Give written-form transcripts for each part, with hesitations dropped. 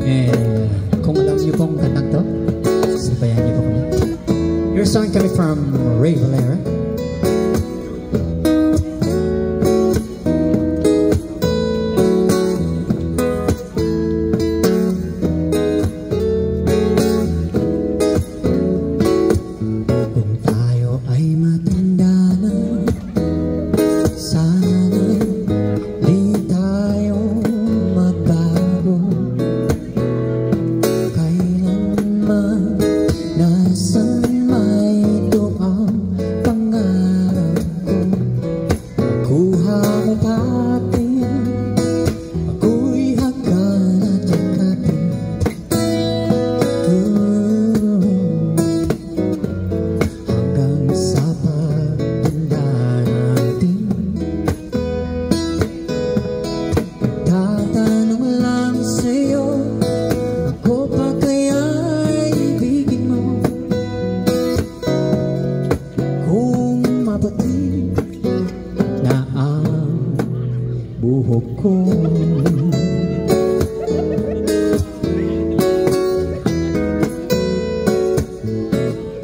And kung alam niyo pong kantang to, sabayan niyo po kami. Your song coming from Ray Valera. Kung tayo ay matanda na, sana di tayo magbago. Kailanman nasan may ito ang pangarap ko. Kuha mo pati, ako'y hanggang at yakapin. Hanggang sa pagtanda natin. Tatanong lang sa'yo, ako pa kaya'y ibigin mo? Kung maputi na ang buhok ko,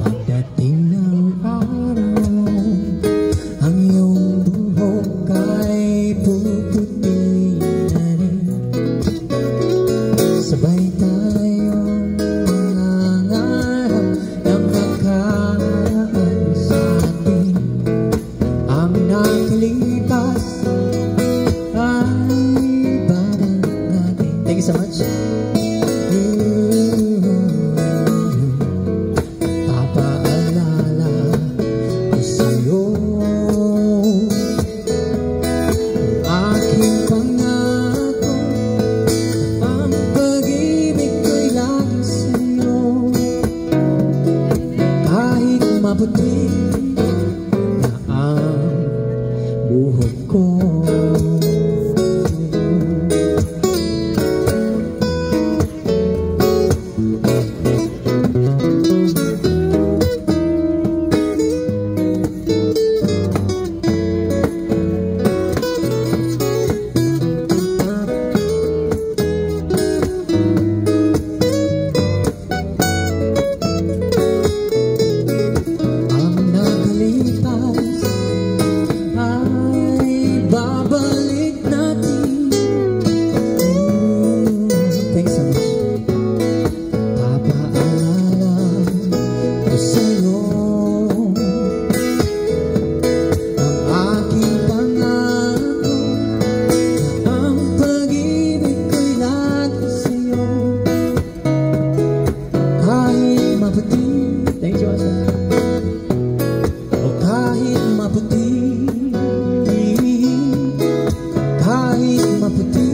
pagdating ng araw, ang iyong buhok ay puputi na rin. Sabay tayong mangangarap ng pagkaan sa atin. Ang nakalipas ay babalik natin. Thank you so much. Papaalala ko sa'yo ang aking pangako. Ang pag-ibig ko'y lagi sa'yo. Kahit maputi na ang buhok ko. Ang nakalipas ay babalik natin. Thanks so much. Papaalala ko sa'yo ang aking pangako. Ang pag-ibig ko'y lagi sa'yo. Kahit maputi, thank you, Asa. O kahit maputi, kahit maputi